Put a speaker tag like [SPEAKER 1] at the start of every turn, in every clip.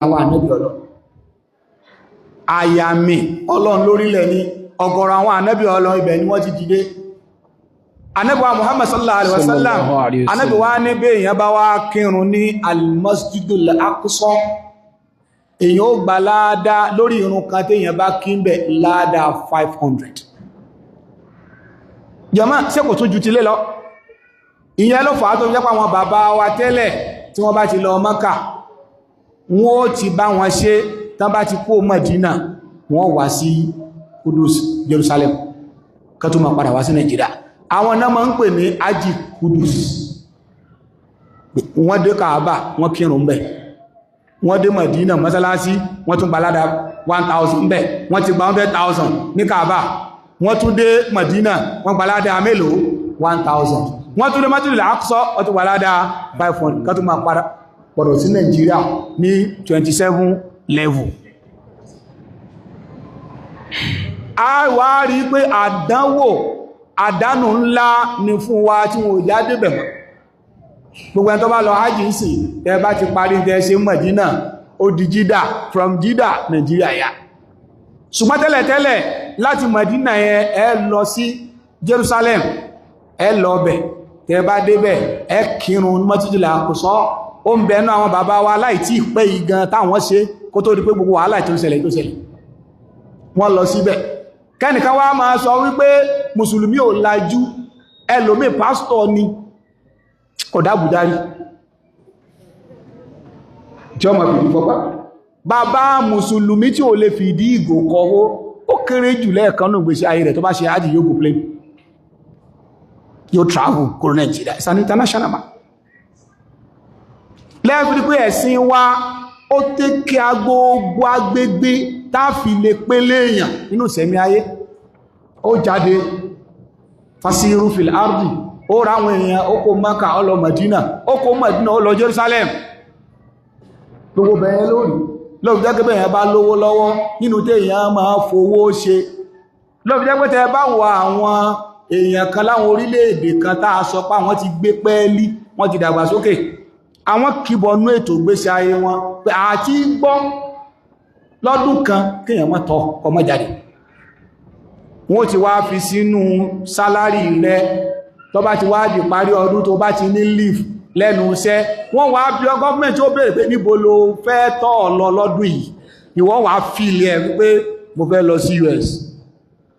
[SPEAKER 1] àwọn ànábì Ọlọ́run àyàmì Ọlọ́run lórílẹ̀ ní ọ̀gọ̀rọ̀ àwọn ànábì Ọlọ́run ibẹ̀ ni wọ́n ti dìde. Ànábì wa Muhammad sallallahu alaihi wasallam ànábì wa ní bí èèyàn bá wá kírun ní al-Masjidul Aqsa èèyàn ó gba láàdá lórí irun kan tí èèyàn bá kí ń bẹ̀ láàdá 500. jàmáà ṣé kò tún ju ti lé lọ. ìyẹn ló fà á tó jẹ́ pé àwọn bàbá wa tẹ́lẹ̀ tí wọ́n bá ti lọ Mákà wọ́n ó ti bá wọn ṣe tán bá ti kó Mádínà wọ́n wá sí Kudus Jerusalem kan tó máa padà wá sí Nàìjíríà. àwọn náà máa ń pè ní Ájì Kudus. wọ́n dé Kaaba wọ́n kírun bẹ̀, wọ́n dé Mádínà mọ́sálásí wọ́n tún gbalada 1000 bẹ̀, wọ́n ti gba 100,000 ní Kaaba, wọ́n tún dé Mádínà wọ́n gbalada mélòó 1000, wọ́n tún dé Masjidul Aqsa wọ́n tún gbalada 500 kan tó máa padà pọ̀dọ̀ sí Nàìjíríà ní 27 level. a wá rí pé àdánù ńlá ni fún wa tí wọ́n já débẹ̀ mọ́. gbogbo ẹni tó bá lọ hajj ń sìn tẹ́ bá ti parí tẹ́ ṣe Mádínà ó di Jídà, from Jídà Nàìjíríà yá. ṣùgbọ́n tẹ́lẹ̀tẹ́lẹ̀ láti Mádínà yẹn ẹ lọ sí Jerusalem, ẹ lọ bẹ̀, tẹ́ bá débẹ̀ ẹ kírun Masjidul Aqsa. ó ń bẹ̀ẹ́nú àwọn bàbá wa láì tí pé igan táwọn ṣe kó tó di pé gbogbo wàhálà tó ṣẹlẹ̀ wọ́n lọ síbẹ̀. kẹ́nìkan wá máa sọ wípé mùsùlùmí ò lajú, ẹlòmí pásítọ̀ ni kò dábùdárí tí ó máa fi fọ́pá. bàbá mùsùlùmí tí ò lè fi ìdí ìgò kọwó ó kéré jù lẹ́ẹ̀kan nù gbèsè ayé rẹ̀ tó bá ṣe ájì yóò go plane, yóò travel kúrò Nàìjíríà. It's an international man. lẹ́ẹ̀fì pé ẹ̀sìn wa ó tẹ́kẹ́ agbógbó agbègbè táàfì lè pélé èèyàn nínú ìṣẹ̀mí ayé. ó jáde fasiru fil ardi, ó ráwọn èèyàn ó kó Mákà ó lọ Mádínà, ó kó Mádínà ó lọ Jerusalem. gbogbo bẹ̀yẹn lórí lọ́bí jẹ́ pé èèyàn bá lówó lọ́wọ́ nínú tí èèyàn máa fowó ṣe. lọ́bí jẹ́ pé tẹ́ bá wà àwọn èèyàn kan láwọn orílẹ̀-èdè kan tá a sọ pé àwọn ti gbé pẹ́ẹ́lí, wọ́n ti dàgbà sókè, àwọn kìbọnú ètò ìgbésí ayé wọn pé àti gbọ́ lọ́dún kan kéèyàn mọ́ tọ́ ọmọ jáde. wọ́n ti wá fi sínú sálárì rẹ̀ tó bá ti wá di parí ọdún tó bá ti ní leave lẹ́nu iṣẹ́, wọ́n wá bí gọ́ọ̀mẹ̀ntì ó béèrè pé níbo lo fẹ́ tọ́ lọ lọ́dún yìí, ìwọ́n wá fílẹ̀ ẹ̀ wípé mo fẹ́ lọ sí US.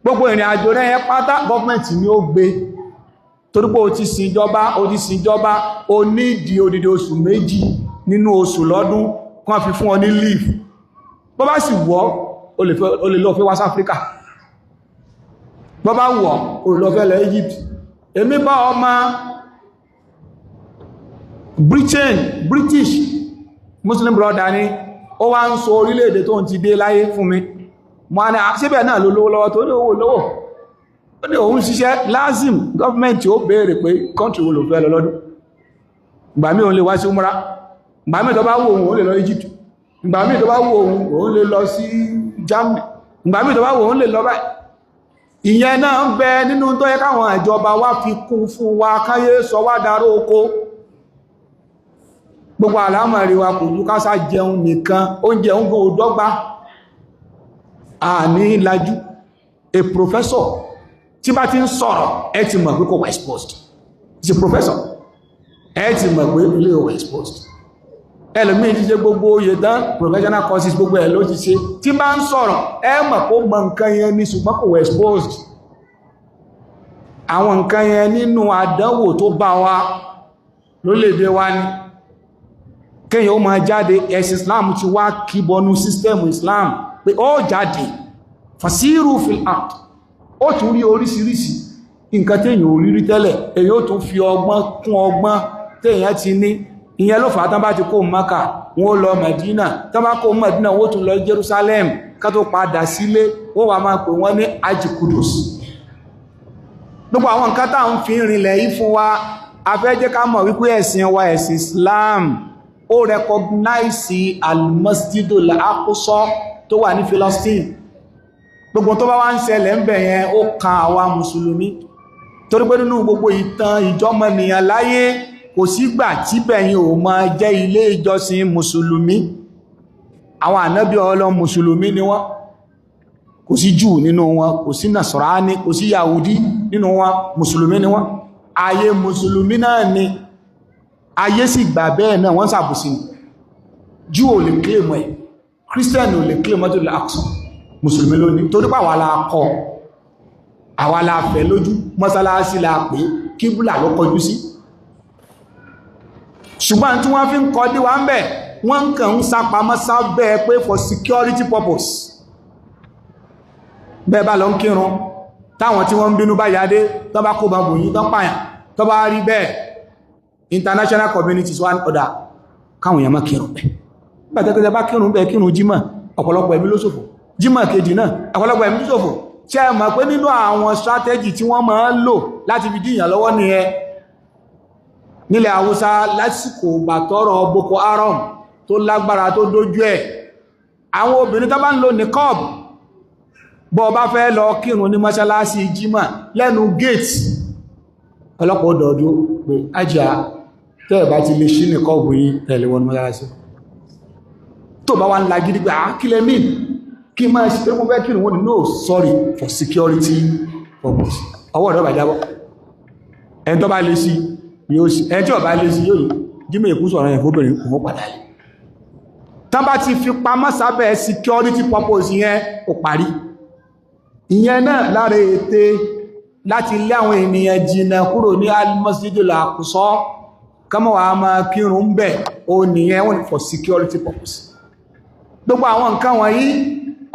[SPEAKER 1] gbogbo ìrìn àjò rẹ̀ yẹn pátá gọ́ọ̀mẹ̀ntì ni ó gbé, torí pé o ti sìnjọba o ní ìdí odidi oṣù méjì nínú oṣù lọ́dún kan fi fún ọ ní leave. bó bá sì wọ́ o lè lọ fẹ́ West Africa, bó bá wọ́ o lè lọ fẹ́ lọ Egypt. èmi bá ọmọ British Muslim brother ni ó wá ń sọ orílẹ̀-èdè tó ń ti dé láyé fún mi, mo á ní síbẹ̀ náà ló lówó lọ́wọ́ tó ní owó lówó, ó ní òun ṣiṣẹ́ lázìm gọ́ọ̀mẹ́ntì ó béèrè pé kọ́ntì wo ló fẹ́ lọ lọ́dún. ìgbà míì òun lè wá sí umra, ìgbà míì tó bá wù òun ó lè lọ Egypt, ìgbà míì tó bá wù òun lè lọ sí Germany, ìgbà míì tó bá wù òun lè lọ báyìí. ìyẹn náà ń bẹ nínú tó yẹ káwọn ìjọba wá fi kún fún wa, káyé sọ wá darú oko. gbogbo àlámọ̀rí wa kò ju ká sá jẹun nìkan, oúnjẹ ń gbọ́ òdọ́gba àní lajú. a professor tí bá ti ń sọ̀rọ̀ ẹ ti mọ̀ pé kò wà exposed. it's a professor, ẹ ti mọ̀ pé ilé ò wà exposed. ẹlòmíì ti ṣe gbogbo oyè tán, professional courses gbogbo ẹ̀ ló ti ṣe, tí bá ń sọ̀rọ̀ ẹ mọ̀ kó mọ̀ nǹkan yẹn ní ṣùgbọ́n kò wà exposed. àwọn nǹkan yẹn nínú àdánwò tó bá wa lórílẹ̀-èdè wa ni kéèyàn ó máa jáde. ẹ̀sìn Islam ti wá kíbọnú system Islam pé ó jáde fasiru fil ard, ó tún rí oríṣiríṣi nǹkan téèyàn ò rírí tẹ́lẹ̀, èyí ó tún fi ọgbọ́n kún ọgbọ́n téèyàn ti ní. ìyẹn ló fà á tán bá ti kó Mákà wọ́n lọ Mádínà, tán bá kó Mádínà wọ́n tún lọ Jerusalem, ká tó padà sílé wọ́n wà máa pè wọ́n ní Ájì Kudus. gbogbo àwọn nǹkan tá à ń fi rinlẹ̀ yìí fún wa, a fẹ́ jẹ́ ká mọ̀ wípé ẹ̀sìn wa ẹ̀sìn Islam ó recognize al-Masjidul Aqsa tó wà ní Palestine. gbogbo tó bá wá ń ṣẹlẹ̀ ń bẹ̀ yẹn ó kan àwa mùsùlùmí, torí pé nínú gbogbo ìtàn ìjọmọnìyàn láyé kò sígbà tí bẹ̀yìn ò máa jẹ́ ilé ìjọsìn mùsùlùmí. àwọn ànábì Ọlọ́run mùsùlùmí ni wọ́n kò sí Júù nínú wọn kò sí Nasrani kò sí Yahudi nínú wọn mùsùlùmí ni wọ́n ayé mùsùlùmí náà ni ayé sì gbà bẹ́ẹ̀ náà wọ́n ṣàbùsí ni Júù ò lè claim ẹ̀ Christian ò lè claim ẹ̀ tó lè àkùsọ̀ mùsùlùmí lónìí torí pé àwa la kọ́ àwa la fẹ́ lójú mọ́sálásí la pé kíbùlà ló kọjú sí ṣùgbọ́n tí wọ́n fi ń kọ́ dí wa ń bẹ̀ wọ́n kàn ń sápamọ́ sábẹ́ pé for security purpose bẹ́ẹ̀ bá lọ ń kírun táwọn tí wọ́n ń bínú bá yáde tó bá kó bá bòyí tó pààyàn tó bá rí bẹ́ẹ̀ international communities wá ọ̀dà káwọn èèyàn má kírun bẹ́ẹ̀ bàtẹ́kẹ́tẹ́ bá kírun bẹ́ẹ̀ kírun jímọ̀ ọ̀pọ̀lọpọ̀ ẹ̀mí ló ṣòfò jímọ̀ kejì náà ọ̀pọ̀lọpọ̀ ẹ̀mí ló ṣòfò ṣe é mọ̀ pé nínú àwọn strategy tí wọ́n máa ń lò láti fi díyàn lọ́wọ́ nìyẹn nílẹ̀ Haúsá lásìkò bàtọ́rọ̀ Boko Haram tó lágbára tó dójú ẹ̀ àwọn obìnrin tó bá ń lò niqab bọ́ bá fẹ́ lọ kírun ní mọ́ṣálásí jímọ̀ lẹ́nu gate ọlọ́pàá ọdọọdún pé ajá tẹ́ẹ̀ bá ti lè ṣí niqab yìí tẹ̀lé wọn ní mọ́ṣálásí tó bá wá ń la gidi pé kílẹ̀ mí kí máa ṣe pé wọ́n fẹ́ kírun wọn ni no sorry for security purpose ọwọ́ ọ̀dọ́ bàjábọ́ ẹni tó bá lè sí yóò sí ẹni tí ó bá lè sí yóò jímọ̀ èkú sọ̀rọ̀ yẹn fóbìnrin kò mọ́ padà lè tán bá ti fi pamọ́ sábẹ́ security purpose yẹn ó parí ìyẹn náà lára ète láti lé àwọn ènìyàn jìnnà kúrò ní al-Masjidul Aqsa kọ́mọ̀ wà máa kírun ń bẹ̀ ó nìyẹn wọ́n for security purpose gbogbo àwọn nǹkan wọ̀nyí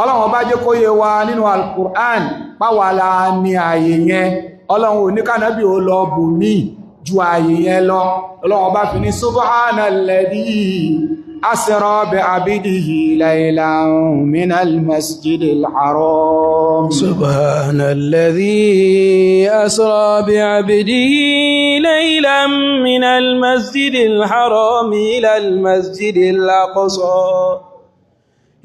[SPEAKER 1] Ọlọ́run bá jẹ́ kó yé wa nínú al-Qur'an páwàlá ní ààyè yẹn Ọlọ́run oníkànábì ó lọ bù mí ju ààyè yẹn lọ Ọlọ́run bá fi ní subhanalladhi asra bi abidihi laylan minal masjidil haram
[SPEAKER 2] subhanalladhi asra bi abidihi laylan minal masjidil haram ilal masjidil aqsa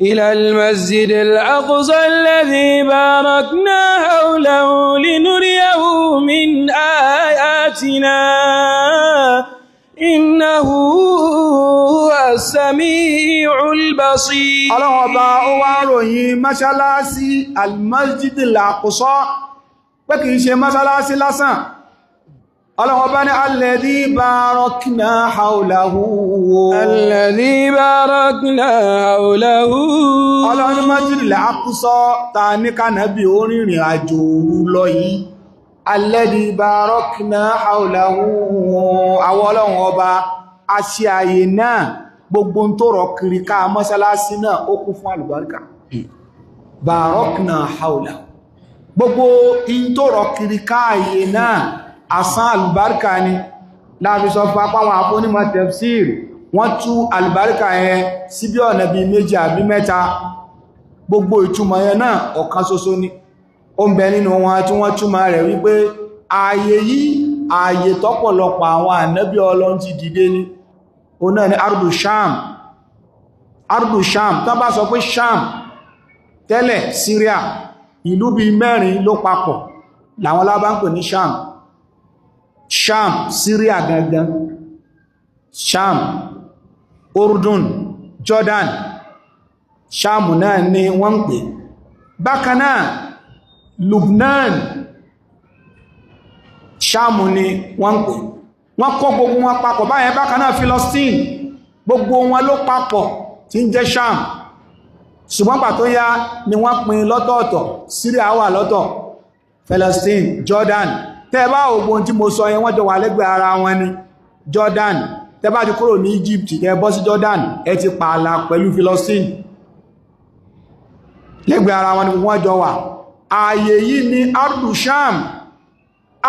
[SPEAKER 2] إلى المسجد الأقصى الذي باركنا حوله لنريه من آياتنا إنه هو السميع البصير
[SPEAKER 1] Ọlọ́run ọba ó wá ròyìn mọ́ṣálásí al-Masjid al-Aqsa pé kìí ṣe mọ́ṣálásí lásán Ọlọ́run ọba ní alladhi barakna hawlahu
[SPEAKER 2] alladhi barakna hawlahu
[SPEAKER 1] Ọlọ́run Masjid al-Aqsa ta ní kánàbí orìnrìn àjò lọ yìí alladhi barakna hawlahu àwọn Ọlọ́run ọba a ṣe àyè náà gbogbo tó rọ̀ kiri ká mọ́sálásí náà ó kún fún àlùbáríkà barakna hawlahu gbogbo in tó rọ̀ kiri ká àyè náà asán alùbáríkà ni láàrin sọ fún apá wọn afónímọ̀ tafsir wọ́n tú alùbáríkà yẹn sí bí ọ̀nà bí méjì àbí mẹ́ta gbogbo ìtumọ̀ yẹn náà ọ̀kan ṣoṣo ni ó ń bẹ nínú wọn tí wọ́n túmọ̀ rẹ̀ wípé ààyè yìí ààyè tọ́pọ̀lọpọ̀ àwọn ànábì Ọlọ́run ti dìde ní ó náà ní ardu sham tán bá sọ pé sham tẹ́lẹ̀ Syria ìlú bí 4 ló papọ̀ làwọn lábá ń pè ní Sham Syria gangan Sham Urdun Jordan Sham náà ni wọ́n ń pè bákan náà Lubnan Sham ni wọ́n ń pè wọ́n kó gbogbo wọn papọ̀ báyẹn bákan náà Philistine gbogbo wọn ló papọ̀ tí ń jẹ́ Sham ṣùgbọ́n pàtó yá ni wọ́n pín lọ́tọ̀ọ̀tọ̀ Syria wà lọ́tọ̀ Philistine Jordan tẹ́bá ogun tí mo sọ yẹn wọ́n jọ wà lẹ́gbẹ̀ẹ́ ara wọn ni Jordan tẹ́bá ti kúrò ní Egypt tẹ́ bọ́ sí Jordan ẹ ti pààlà pẹ̀lú Philistine lẹ́gbẹ̀ẹ́ ara wọn ni wọ́n jọ wà ààyè yìí ni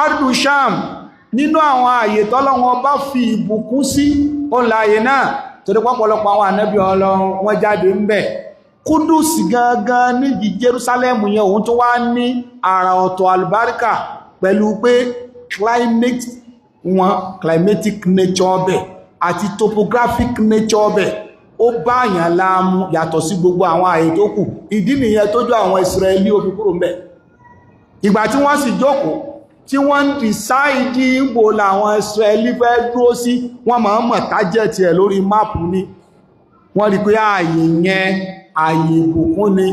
[SPEAKER 1] ardu Sham nínú àwọn ààyè tọ́lọ́wọ́n bá fi ìbùkún sí ọláyè náà torí pọ́pọ̀lọpọ̀ àwọn ànábì Ọlọ́run wọ́n jáde ń bẹ̀ Kudus gangan níbi Jerusalem yẹn òun tó wá ní àrà ọ̀tọ̀ alùbáríkà pẹ̀lú pé climatic nature ọbẹ̀ àti topographic nature ọbẹ̀ ó bá àyàn láàmú yàtọ̀ sí gbogbo àwọn àyè tó kù ìdí nìyẹn tójú àwọn Israeli ó fi kúrò ń bẹ̀ ìgbà tí wọ́n sì jókòó tí wọ́n ń dìsáìdì ìgbò làwọn Israeli fẹ́ dúró sí wọ́n máa mọ̀ tájẹ̀tì ẹ̀ lórí máàpù ní wọ́n rí pé ààyè yẹn ààyè ìbùkún ni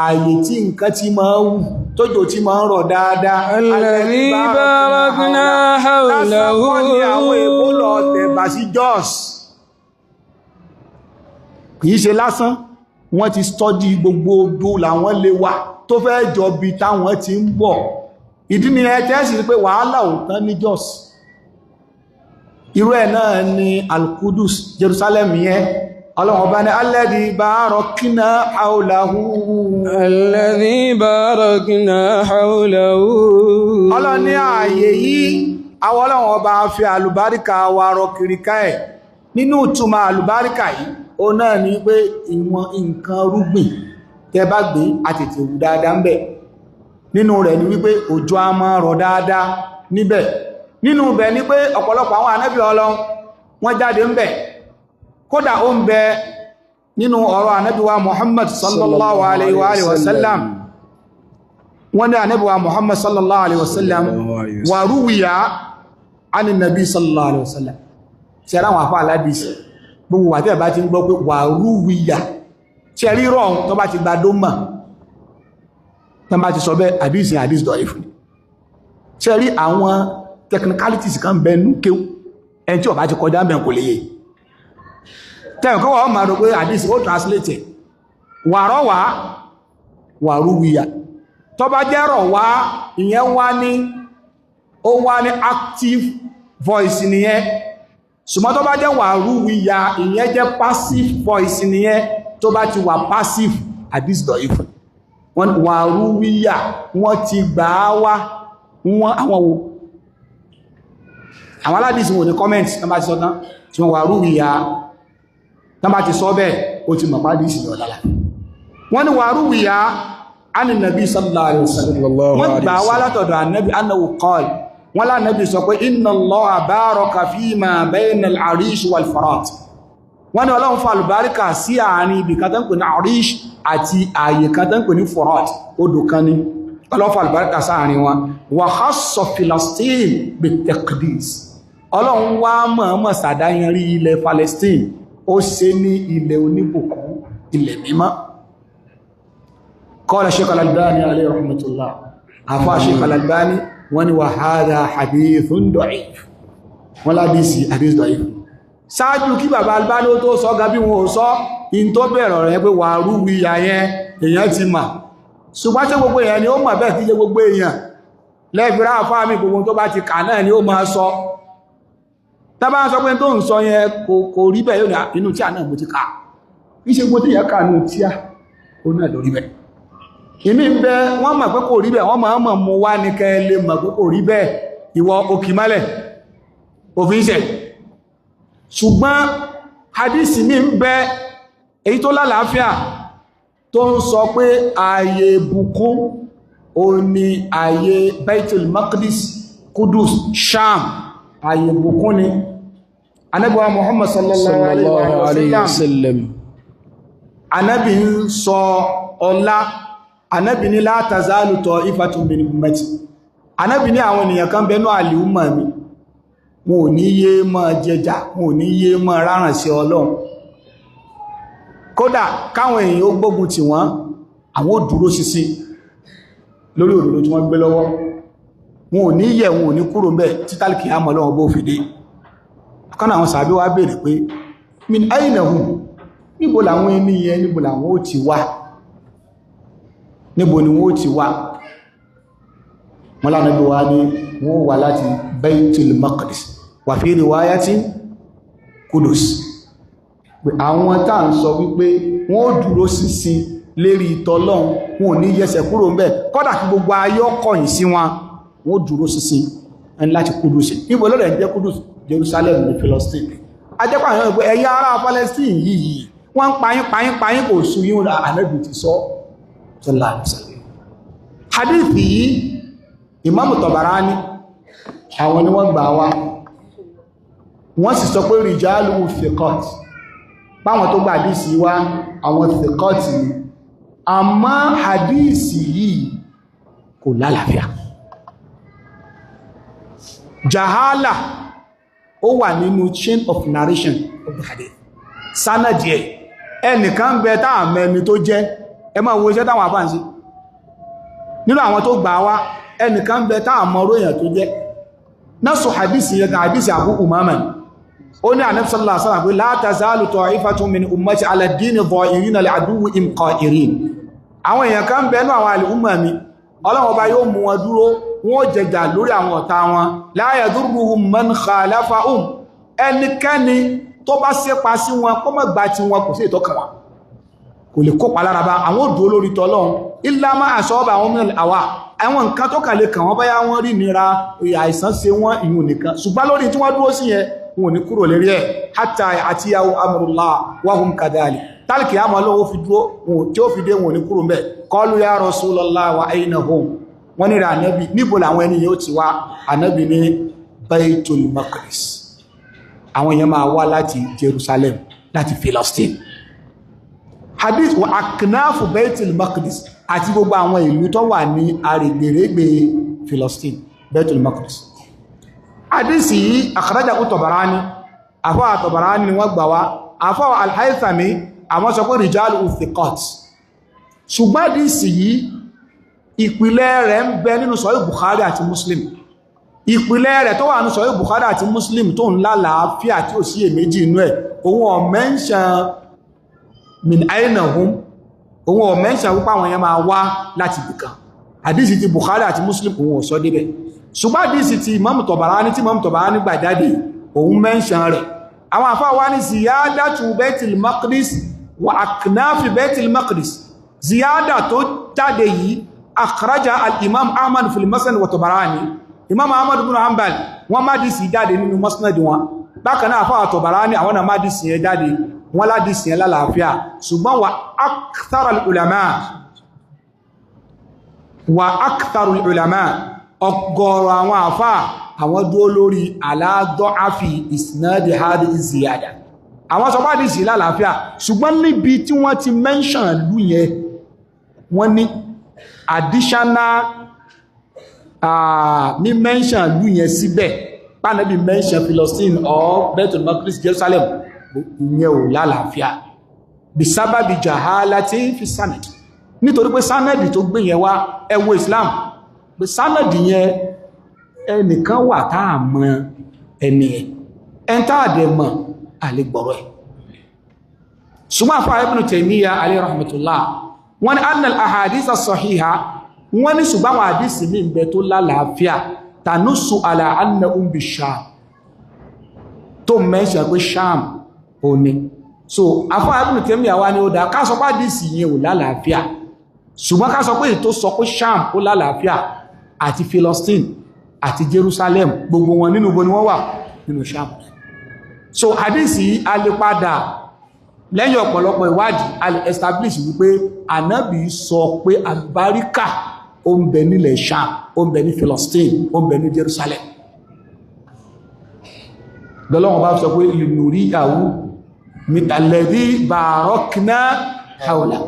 [SPEAKER 1] ààyè tí nǹkan ti máa wù tójò tí máa ń rọ̀ dáadáa
[SPEAKER 2] الذي باركنا
[SPEAKER 1] lásán kọ́ ni àwọn èbó lọ
[SPEAKER 2] حوله
[SPEAKER 1] tẹ̀bà sí Jos kìí ṣe lásán wọ́n ti stọ́dí gbogbo odò làwọn lè wà tó fẹ́ jọ bí táwọn ti ń bọ̀ ìdí ni ẹjẹ́ sì rí pé wàhálà ò tán ní Jos irú ẹ̀ náà ni Al-Qudus Jerusalem yẹn ọlọ́wọ́ bá ní alladhi barakna hawlahu
[SPEAKER 2] الذي باركنا حوله
[SPEAKER 1] ọlọ́ni ààyè yìí àwọn ọlọ́wọ́ bá fi àlùbáríkà wa rọ kìríká ẹ̀ nínú ìtumọ̀ àlùbáríkà yìí ó náà ní pé ìwọ̀n nǹkan rúgbìn tẹ́ bá gbé àtètè wù dáadáa ń bẹ̀ nínú rẹ̀ ni wípé òjò a máa rọ̀ dáadáa níbẹ̀ nínú bẹ̀ ni pé ọ̀pọ̀lọpọ̀ àwọn ànábì Ọlọ́run wọ́n jáde ń bẹ̀ kódà ó ń bẹ nínú ọ̀rọ̀ ànábì wa Muhammad sallallahu alaihi wa sallam wọ́n ní ànábì wa Muhammad sallallahu alaihi wa sallam wà rúwìyà ánì nàbí sallallahu alaihi wa sallam tí ara wọn àfá aládìsí gbogbo wà tí ẹ̀ bá ti ń gbọ́ pé wà rúwìyà tí ẹ rírọ̀ tó bá ti gba dómà tó bá ti sọ bẹ́ àdìsí dọ̀ífù tí ẹ rí àwọn technicalities kan bẹ núkéw ẹni tí ó bá ti kọjá mẹ́ kò lè yẹ tẹ́ẹ̀kọ́ wọ́n máa rò pé àdìsí ó translate wàrọ̀ wá wàrúwìyà tó bá jẹ́rọ̀ wá ìyẹn wá ní active voice nìyẹn ṣùgbọ́n tó bá jẹ́ wàrúwìyà ìyẹn jẹ́ passive voice nìyẹn tó bá ti wà passive àdìsí dọ̀ífù wọ́n wàrúwìyà wọ́n ti gbà á wá wọ́n àwọn wo àwọn aládìsí wò ní comment tó bá ti sọ tán tí wọ́n wàrúwìyà tó bá ti sọ bẹ́ẹ̀ ó ti mọ̀ pàdé ìsìn ọ̀dálà wọ́n ni wàrúwìyà ánì nàbí sallallahu alaihi wasallam wọ́n gbà wá látọ̀dọ̀ ànábì annahu qala wọ́n lánàbí sọ pé inna Allaha baraka fima bayna al-arish wal-farat wọ́n ni Ọlọ́run fa àlùbáríkà sí àárín ibi kan tán pè ní arish àti ààyè kan tán pè ní farat odò kan ní Ọlọ́run fa àlùbáríkà sáàrin wọn wa khassa Filastin bit-taqdis Ọlọ́run wá mọ̀ọ́mọ̀ sàdáyẹrí ilẹ̀ Palestine ó ṣe ní ilẹ̀ oníbùkún ilẹ̀ mímọ́ qala Shaykh Al-Albani alayhi rahmatullah àfá Shaykh Al-Albani wọ́n ni wa hadha hadithun da'if wọ́n ládìsí hadith da'if ṣáájú kí bàbá Albani ó tó sọ gabi wọn ò sọ in tó bẹ̀rẹ̀ rẹ̀ pé wà rúwí ayẹn èèyàn ti mà ṣùgbọ́n tí gbogbo èèyàn ni ó mà bẹ́ẹ̀ tí jẹ́ gbogbo èèyàn lẹ́fìrá àfáà mi gbogbo tó bá ti kà náà ni ó máa sọ tàbá sọ pé tó ń sọ yẹn kò rí bẹ́ẹ̀ yóò ní inú tí a náà mo ti ká ìṣe gbogbo tí yẹ ká ní tí a ó náà lórí bẹ́ẹ̀ ìmí ń bẹ wọ́n mọ̀ pé kò rí bẹ́ẹ̀ wọ́n máa mọ̀ mú wá ní kẹ́ lè mọ̀ pé kò rí bẹ́ẹ̀ ìwọ òkì mọ́lẹ̀ òfin ṣẹ̀ ṣùgbọ́n hadisi mi ń bẹ èyí tó lálàáfíà tó ń sọ pé ààyè ìbùkún ó ní ààyè Baitul Maqdis Kudus Sham ààyè ìbùkún ni Ànábì wa Muhammad sallallahu alaihi wasallam Ànábì ń sọ ọlá Ànábì ní la tazalu ta'ifatun min ummati Ànábì ní àwọn ènìyàn kan bẹnu àlìúmà mi wọn ò ní yé mọ́ jẹjà wọn ò ní yé mọ́ ráràn sí Ọlọ́run kódà káwọn èèyàn ó gbógun tì wọ́n àwọn ò dúró ṣinṣin lórí òdodo tí wọ́n gbé lọ́wọ́ wọn ò ní yẹ̀ wọn ò ní kúrò mẹ́ títàlìkì àmọ́ lọ́wọ́ bó fìdí kánà àwọn sàbí wá bèèrè pé min ayna hum níbo làwọn ẹni yẹn níbo làwọn ó ti wá níbo ni wọ́n ó ti wá wọ́n lánàbí wá ní wọ́n wà láti Baitul Maqdis wà fi riwayatin Kudus pé àwọn tá ń sọ wípé wọ́n ó dúró ṣinṣin lérí ìtọ́lọ́run wọn ò ní yẹsẹ̀ kúrò ń bẹ̀ kódà kí gbogbo ayọ́ kọ̀yìn sí wọn wọ́n dúró ṣinṣin ẹni láti Kudus níbo lọ́rẹ̀ ń jẹ́ Kudus Jerusalem ní Palestine ajẹ́pà àwọn ẹgbẹ́ ẹ̀yà ará Palestine yìí wọ́n ń payín kò sú yíò Ànábì ti sọ sallallahu alaihi wasallam hadith yìí Imam Tabarani àwọn ni wọ́n gbà wá wọ́n sì sọ pé rijalu thiqat báwọn tó gbà hadith wá àwọn thiqat ni àmọ́ hadith yìí kò lálàáfíà jahala ó wà nínú chain of narration of the hadith sanadi ẹ̀ ẹnìkan ń bẹ táà mẹ́ni tó jẹ́ ẹ máa wo iṣẹ́ táwọn àfáà ń ṣe nínú àwọn tó gbà wá ẹnìkan ń bẹ táà mọ róyàn tó jẹ́ náà sọ hadisi yẹn hadisi Abu Umama ó ní Ànábì sallallahu alaihi wasallam pé la tazalu ta'ifatun min ummati ala ad-dini dhahirina li'aduwwihim qa'irin àwọn èèyàn kan ń bẹ nínú àwọn àlùmọ̀ mi Ọlọ́run Ọba yóò mú wọn dúró wọ́n jẹjà lórí àwọn ọ̀tá wọn la yadurruhum man khalafahum ẹnikẹ́ni tó bá sépa sí wọn kó má gbà tí wọn kò sí ìtọ́kàn wọn kò lè kópa lára bá àwọn òdúró lórí tọ́lọ́run illa ma asaba àwọn mìíràn àwà àwọn nǹkan tó kà lè kàn wọ́n báyá wọ́n rí nira àìsàn ṣe wọ́n ìyún nìkan ṣùgbọ́n lórí tí wọ́n dúró sí yẹn wọn ò ní kúrò lérí ẹ̀ hatta atiyahu amrullah wa hum kadhalik tálìkì àmọ́ lọ́wọ́ fi dúró tí ó fi dé wọn ò ní kúrò mẹ́ qalu ya Rasulullah wa ayna hum wọ́n ní ra ànábì níbo làwọn ẹni yóò ti wá ànábì ní Baitul Maqdis àwọn èèyàn máa wá láti Jerusalem láti Palestine hadith wa aknafu Baitul Maqdis àti gbogbo àwọn ìlú tó wà ní arìgbèrègbè Palestine Baitul Maqdis hadith yìí akhrajahu Tabarani àfáà Tabarani ni wọ́n gbà wá àfáà Al-Haythami àwọn sọ pé rijalu thiqat ṣùgbọ́n hadith yìí ìpìlẹ̀ rẹ̀ ń bẹ nínú Sahih Bukhari àti Muslim ìpìlẹ̀ rẹ̀ tó wà ní Sahih Bukhari àti Muslim tó ń lálàáfíà tí ò sí èméjì inú ẹ̀ òun ò mention min aina hum òun ò mention wípé àwọn èèyàn máa wá láti bìkan àdísì ti Bukhari àti Muslim òun ò sọ débẹ̀ ṣùgbọ́n àdísì ti Imam Tabarani tí Imam Tabarani gbà jáde òun mention rẹ̀ àwọn àfáà wá ní ziyadatu Baitul Maqdis wa aknafi Baitul Maqdis ziyada tó jáde yìí akhraja al-Imam Ahmad fil Musnad wa Tabarani Imam Ahmad ibn Hanbal wọ́n má dìsí jáde nínú Musnad wọn bákan náà àfáà Tabarani àwọn náà má dìsí yẹn jáde wọ́n ládìsí yẹn lálàáfíà ṣùgbọ́n wa aktharul ulama ọgọ́rọ̀ àwọn àfáà àwọn dúró lórí ala da'afi isnad hadhihi ziyada àwọn sọ bá dìsí lálàáfíà ṣùgbọ́n níbi tí wọ́n ti mention lú yẹn wọ́n ní additional ní mention lú yẹn síbẹ̀ pánàbí mention Palestine or Baitul Maqdis Jerusalem ìyẹn ò lálàáfíà bí sábàbí jahalati fi sanad nítorí pé sanadi tó gbé yẹn wá ẹ wo Islam pé sanadi yẹn ẹnìkan wà táà mọ̀ ẹni ẹ̀ táàdẹ̀ mọ̀ àlegbọ̀rọ̀ ẹ̀ ṣùgbọ́n àfáà Ibn Taymiyyah alayhi rahmatullah wọ́n ní annal ahadisa sahiha wọ́n ní ṣùgbọ́n àwọn àdísì ní ìbẹ̀ tó lálàáfíà tanussu ala annahum bi Sham tó mẹ́ṣẹ̀ pé Sham ò ní so àfáà Ibn Taymiyyah wá ní ó dá ká sọ pé àdísì yẹn ò lálàáfíà ṣùgbọ́n ká sọ pé ètò sọ pé Sham ó lálàáfíà àti Palestine àti Jerusalem gbogbo wọn nínú bo ni wọ́n wà nínú Sham so àdísì a lè padà lẹ́yìn ọ̀pọ̀lọpọ̀ ìwádìí a lè establish wípé ànábì sọ pé àlùbáríkà ó ń bẹ nílẹ̀ Sham ó ń bẹ ní Palestine ó ń bẹ ní Jerusalem lọ́lọ́wọ́n bá sọ pé linuriyahu alladhi barakna hawla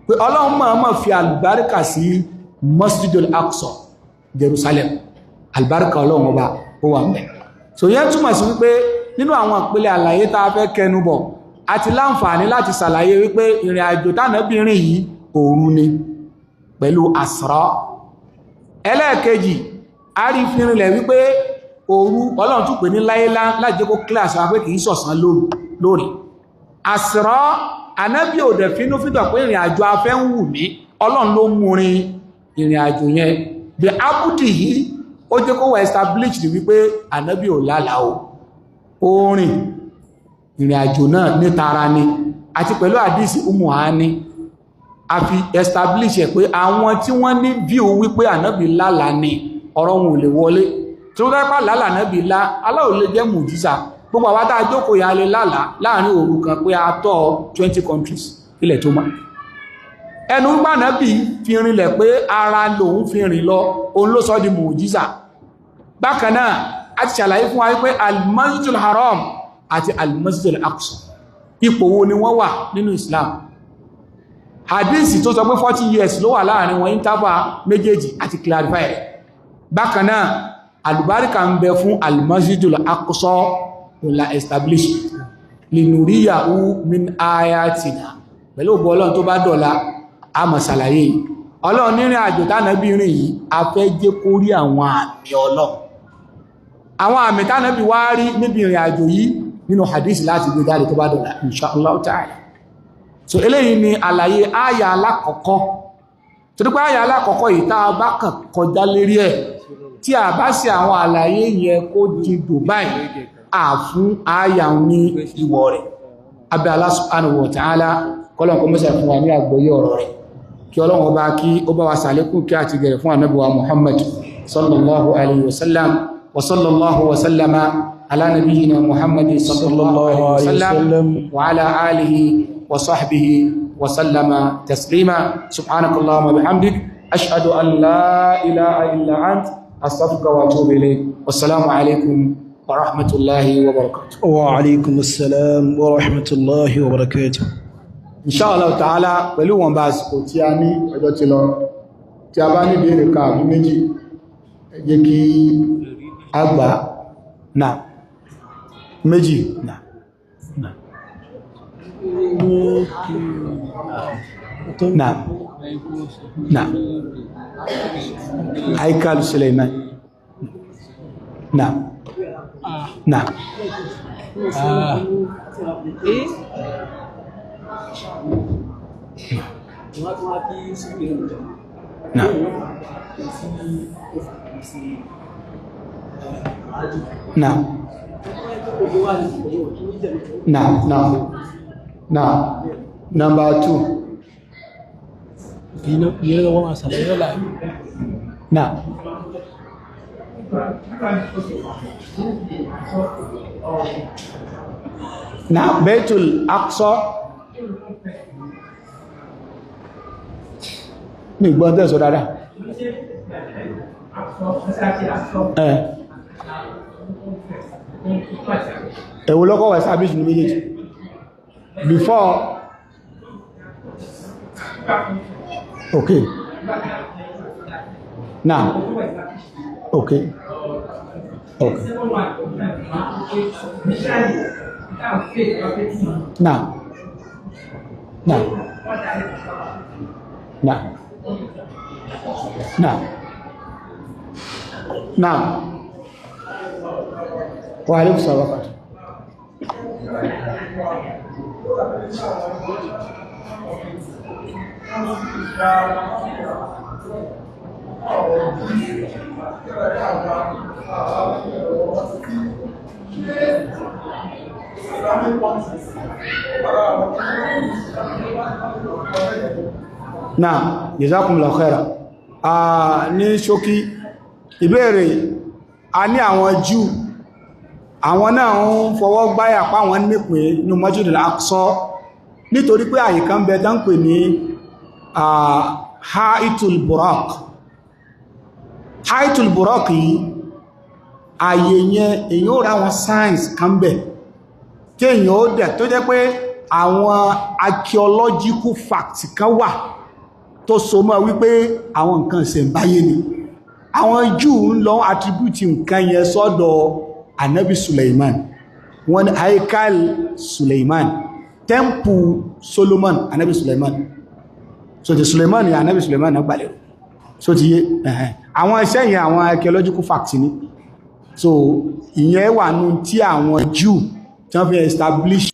[SPEAKER 1] pé ọlọ́run máa fi àlùbáríkà sí Masjidul Aqsa Jerusalem àlùbáríkà ọlọ́run ọba ó wà ńbẹ̀ so yẹn túmọ̀ sí wípé nínú àwọn ìpele àlàyé tá a fẹ́ kẹnubọ̀ àti láǹfààní láti ṣàlàyé wípé ìrìn àjò tánàbìnrin yìí òru ni pẹ̀lú Asra ẹlẹ́ẹ̀kejì a rí fìrìnlẹ̀ wípé òru ọlọ́run tún pè ní láyélá láti jẹ́ kó kíláàsì wá pé kìí ṣọ̀sán lórí Asra anábì ò dẹ̀ fínú fídọ̀ pé ìrìn àjò afẹ́ ń wù mí ọlọ́run ló mú rin ìrìn àjò yẹn bí abúdì yìí ó jẹ́ kó wà established wípé anábì ò lálàá ó rìn ìrìn àjò náà ní tara ni àti pẹ̀lú àdísì Ummu Hani a fi establish ẹ̀ pé àwọn tí wọ́n ní view wípé ànábì lálàá ni ọ̀rọ̀ wọn ò lè wọlé tí ó dápá lálàá ànábì lá aláwò lè jẹ́ mùjísà gbogbo àwọn tàà jókòó ya lè lálàá láàrin òru kan pé a tọ́ 20 countries ilẹ̀ tó mọ́ ẹnu gbà ànábì fi rinlẹ̀ pé ara lòun fi rìn lọ òun ló sọ di mùjísà bákan náà a ti ṣàlàyé fún wa wípé al-Masjidul Haram àti al-Masjidul Aqsa ipò wo ni wọ́n wà nínú Islam hadisi tó sọ pé 40 years ló wà láàrin wọn interval méjèèjì àti clarify rẹ̀ bákan náà alùbáríkà ń bẹ fún al-Masjidul Aqsa la establish linuriyahu min ayatina pẹ̀lú ògbọ́ ọlọ́run tó bá dọ̀la a máa ṣàlàyé ọlọ́run nírìn àjò tánàbí rìn yìí a fẹ́ jẹ́ kó rí àwọn àmì ọlọ́run àwọn àmì tánàbí wá rí níbi ìrìn àjò yìí nínú hadith láti gbé jáde tó bá dọ̀la inshallah ta'ala so eléyìí ni àlàyé àyà alákọ̀ọ́kọ́ tó dípẹ́ àyà alákọ̀ọ́kọ́ yìí tá a bá kàn kọjá lérí ẹ̀ tí a bá ṣe àwọn àlàyé yẹn kó di Dubai àfún àyà ní ìwọ̀ rẹ̀ abẹ́ Allah subhanahu wa ta'ala kọ́lọ̀n kó mẹ́sàn fún wa ní àgbọ́yé ọ̀rọ̀ rẹ̀ kí Ọlọ́run ọba kí ó bá wa sàlékún kí a ti gẹ̀rẹ̀ fún Ànábì wa Muhammad sallallahu alaihi wasallam wa sallallahu wasallama ala nabiyyina Muhammad sallallahu alaihi wasallam wa ala alihi wa sahbihi wa sallama taslima subhanakallahumma bihamdik ashhadu an la ilaha illa ant astaghfiruka wa atubu ilayk wassalamu alaikum ورحمة الله وبركاته
[SPEAKER 3] وعليكم السلام ورحمة الله وبركاته
[SPEAKER 1] Inshallah ta'ala pẹ̀lú wọn bá àsìkò tí a ní ọjọ́ ti lọ tí a bá ní ìbéèrè ká àbí méjì ẹ jẹ́ kí a gbà náà méjì náà náà Haikal Suleiman náà náà Now, number 2. Now. Now, Baitul Aqsa. Mi gbọ́ tẹ́ sọ dáadáa. Ẹ̀wò lọ́kọ́ wà establish ní méjèèjì. Before. Okay. Now. Okay. Okay. Now. Now. Now. Now. Now. Wa alaikum salaam. Náà, jazakumullahu khairan. Ní ṣókí, ìbéèrè, a ní àwọn Júù, àwọn náà ń fọwọ́ gbáyà páwọn nípe ní Masjidil Aqsa nítorí pé àyè kan bẹ tán pè ní Haitul Buraq. Haitul Buraq yìí, àyè yẹn èyàn ó ra wọn science kan bẹ̀ tí èyàn ó dẹ̀ tó jẹ́ pé àwọn archaeological facts kan wà tó so mọ́ wípé àwọn nǹkan ìṣẹ̀ǹbáyé ni àwọn Júù ń lọ attribute nǹkan yẹn sọ́dọ̀ Ànábì Suleiman wọ́n ní Haikal Suleiman Temple Solomon Ànábì Suleiman so ti Suleiman ni Ànábì Suleiman náà gbàlẹ̀ so ti yé àwọn iṣẹ́ yẹn àwọn archaeological facts ni so ìyẹn wà nù tí àwọn Júù tí wọ́n fi establish